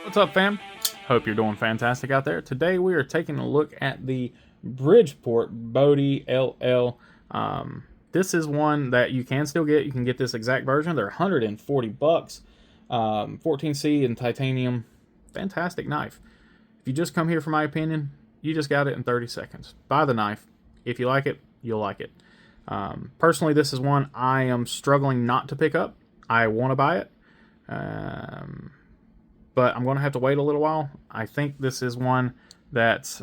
What's up, fam? Hope you're doing fantastic out there. Today we are taking a look at the Bridgeport Bodey LL. This is one that you can still get. You can get this exact version. They're 140 bucks. 14C in titanium. Fantastic knife. If you just come here for my opinion, you just got it in 30 seconds. Buy the knife. If you like it, you'll like it. Personally, this is one I am struggling not to pick up. I want to buy it. But I'm going to have to wait a little while. I think this is one that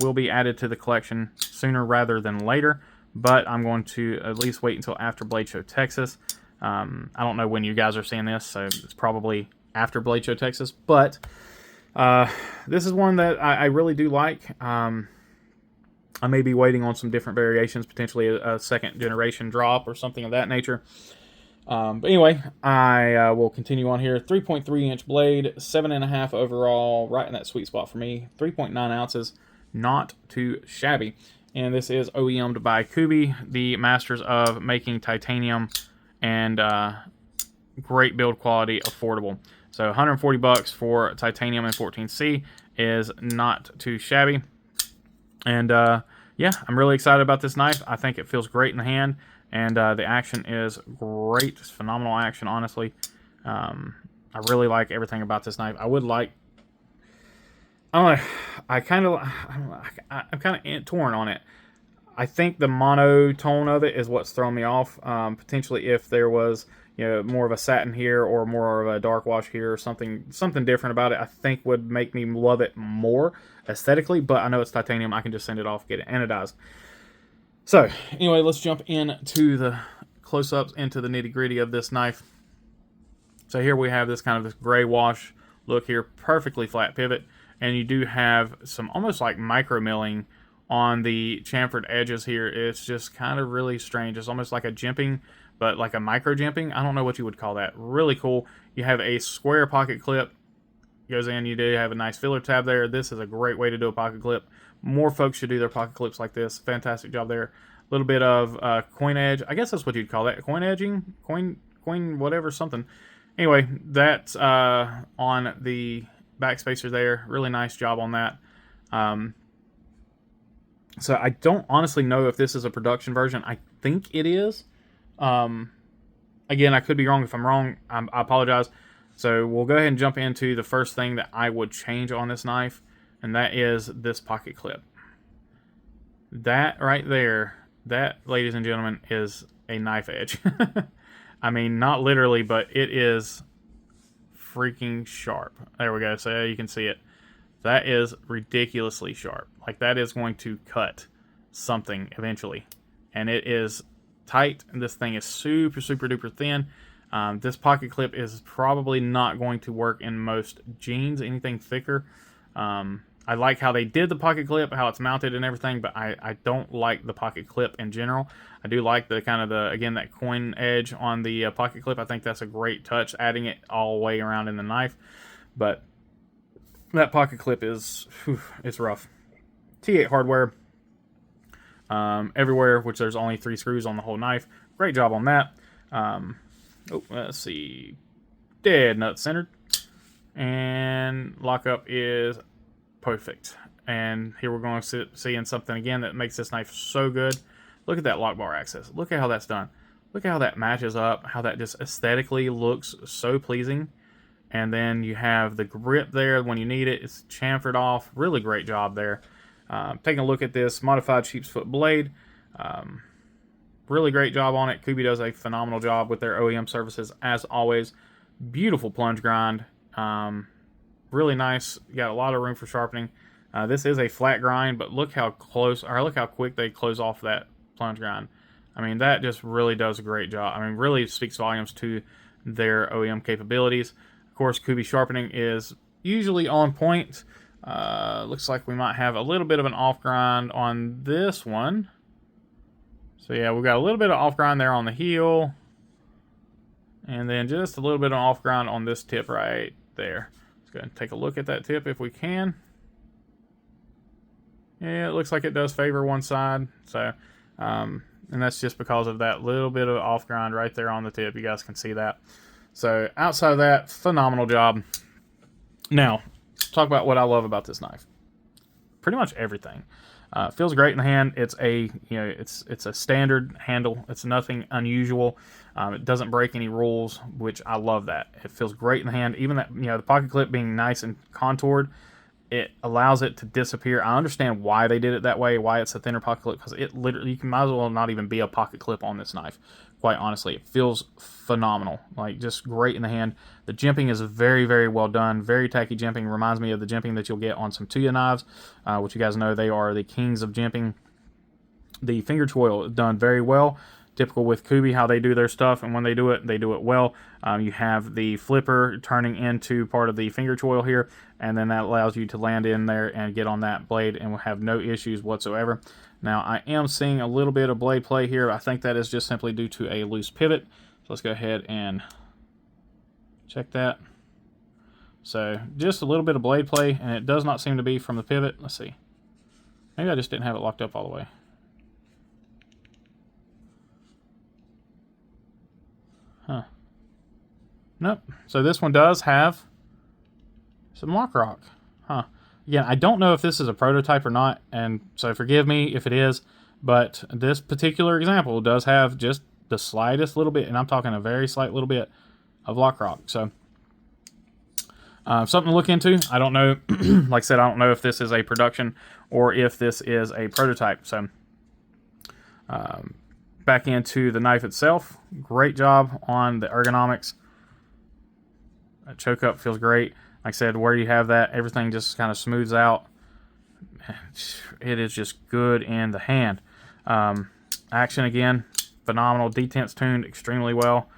will be added to the collection sooner rather than later, but I'm going to at least wait until after Blade Show Texas. I don't know when you guys are seeing this, so it's probably after Blade Show Texas, but this is one that I really do like. I may be waiting on some different variations, potentially a second generation drop or something of that nature. But anyway, I will continue on here. 3.3 inch blade, 7.5 overall, right in that sweet spot for me. 3.9 ounces, not too shabby. And this is OEM'd by Kubey, the masters of making titanium and great build quality affordable. So 140 bucks for titanium and 14C is not too shabby. And yeah, I'm really excited about this knife. I think it feels great in the hand. And the action is great. It's phenomenal action, honestly. I really like everything about this knife. I would like... I don't know. I'm kind of torn on it. I think the monotone of it is what's thrown me off. Potentially if there was, more of a satin here or more of a dark wash here or something different about it, I think would make me love it more aesthetically. But I know it's titanium. I can just send it off, get it anodized. So, anyway, let's jump into the close-ups, into the nitty-gritty of this knife. So here we have this kind of this gray wash look here, perfectly flat pivot, and you do have some almost like micro milling on the chamfered edges here. It's just kind of really strange. It's almost like a jimping, but like a micro jimping. I don't know what you would call that. Really cool. You have a square pocket clip. Goes in, you do have a nice filler tab there. This is a great way to do a pocket clip. More folks should do their pocket clips like this. Fantastic job there. A little bit of coin edge. I guess that's what you'd call that. Coin edging? Coin whatever, something. Anyway, that's on the back spacer there. Really nice job on that. So I don't honestly know if this is a production version. I think it is. Again, I could be wrong. If I'm wrong, I apologize. So we'll go ahead and jump into the first thing that I would change on this knife, and that is this pocket clip. That right there, that, ladies and gentlemen, is a knife edge. I mean, not literally, but it is freaking sharp. There we go. So you can see it. That is ridiculously sharp. Like, that is going to cut something eventually. And it is tight, and this thing is super, super duper thin. This pocket clip is probably not going to work in most jeans, anything thicker. I like how they did the pocket clip, how it's mounted and everything, but I don't like the pocket clip in general. I do like the kind of again, that coin edge on the pocket clip. I think that's a great touch, adding it all the way around in the knife. But that pocket clip is, it's rough. T8 hardware everywhere, which there's only 3 screws on the whole knife. Great job on that. Let's see. Dead nut centered. And lockup is perfect. And here we're going to see something again that makes this knife so good. Look at that lock bar access. Look at how that's done. Look at how that matches up, how that just aesthetically looks so pleasing. And then you have the grip there when you need it. It's chamfered off. Really great job there. Taking a look at this modified sheepsfoot blade. Really great job on it. Kubey does a phenomenal job with their OEM services, as always. Beautiful plunge grind. Really nice. You got a lot of room for sharpening. This is a flat grind, but look how close, or look how quick they close off that plunge grind. I mean, that just really does a great job. I mean, really speaks volumes to their OEM capabilities. Of course, Kubey sharpening is usually on point. Looks like we might have a little bit of an off grind on this one. So yeah, we've got a little bit of off grind there on the heel. And then just a little bit of off grind on this tip right there. Let's go ahead and take a look at that tip if we can. Yeah, it looks like it does favor one side. So, and that's just because of that little bit of off grind right there on the tip. You guys can see that. So outside of that, phenomenal job. Now, talk about what I love about this knife. Pretty much everything. Feels great in the hand. It's a it's a standard handle. It's nothing unusual. It doesn't break any rules, which I love that. It feels great in the hand. Even that the pocket clip being nice and contoured, it allows it to disappear. I understand why they did it that way, why it's a thinner pocket clip, because it literally, you can might as well not even be a pocket clip on this knife. Quite honestly, it feels phenomenal, like just great in the hand. The jimping is very, very well done. Very tacky jimping. Reminds me of the jimping that you'll get on some Tuya knives, which you guys know they are the kings of jimping. The finger choil done very well. Typical with Kubi, how they do their stuff, and when they do it well. You have the flipper turning into part of the finger choil here, and then that allows you to land in there and get on that blade and will have no issues whatsoever. Now, I am seeing a little bit of blade play here. I think that is just simply due to a loose pivot. So let's go ahead and check that. So just a little bit of blade play, and it does not seem to be from the pivot. Let's see. Maybe I just didn't have it locked up all the way. Huh. Nope. So this one does have some lock rock. Huh. Again, I don't know if this is a prototype or not, and so forgive me if it is, but this particular example does have just the slightest little bit, and I'm talking a very slight little bit of lock rock. So something to look into. I don't know. Like I said, I don't know if this is a production or if this is a prototype. So back into the knife itself. Great job on the ergonomics. That choke up feels great. Like I said, where you have that, everything just kind of smooths out. It is just good in the hand. Action again, phenomenal. Detent's tuned extremely well.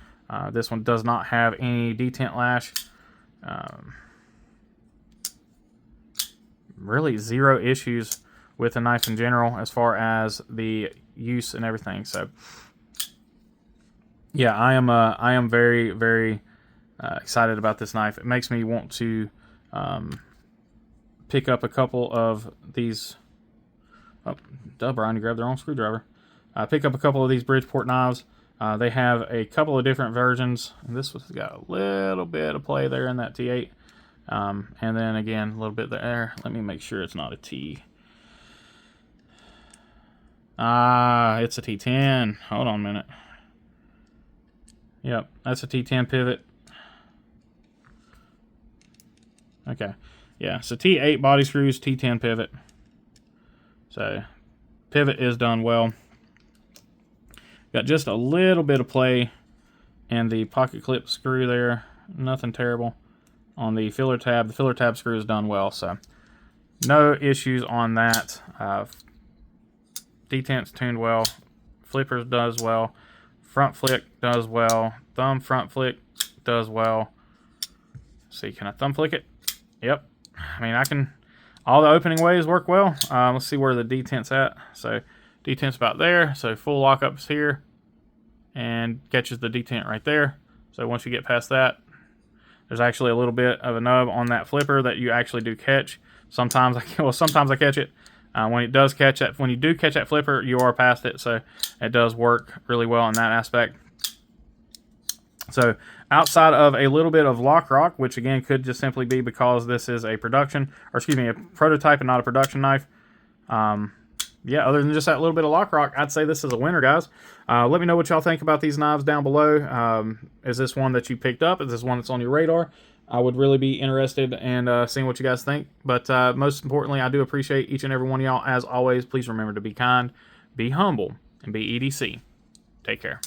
This one does not have any detent lash. Really zero issues with the knife in general as far as the use and everything. So yeah, I am very, very excited about this knife. It makes me want to pick up a couple of these. Oh, duh, Brian, you grabbed their own screwdriver. Pick up a couple of these Bridgeport knives. They have a couple of different versions. This one's got a little bit of play there in that T8. And then again, a little bit there. Let me make sure it's not a T. It's a T10. Hold on a minute. Yep, that's a T10 pivot. Okay, yeah, so T8 body screws, T10 pivot. So pivot is done well. Got just a little bit of play in the pocket clip screw there. Nothing terrible. On the filler tab screw is done well, so no issues on that. Detent's tuned well. Flippers does well. Front flick does well. Thumb front flick does well. Let's see, can I thumb flick it? Yep. I mean, I can. All the opening ways work well. Let's see where the detent's at. So detent's about there. So full lockup is here, and catches the detent right there. So once you get past that, there's actually a little bit of a nub on that flipper that you actually do catch. Sometimes I catch it. When it does catch that, when you do catch that flipper, you are past it. So it does work really well in that aspect. So outside of a little bit of lock rock, which again could just simply be because this is a production, or excuse me, a prototype and not a production knife. Yeah, other than just that little bit of lock rock, I'd say this is a winner, guys. Let me know what y'all think about these knives down below. Is this one that you picked up? Is this one that's on your radar? I would really be interested in seeing what you guys think. But most importantly, I do appreciate each and every one of y'all. As always, please remember to be kind, be humble, and be EDC. Take care.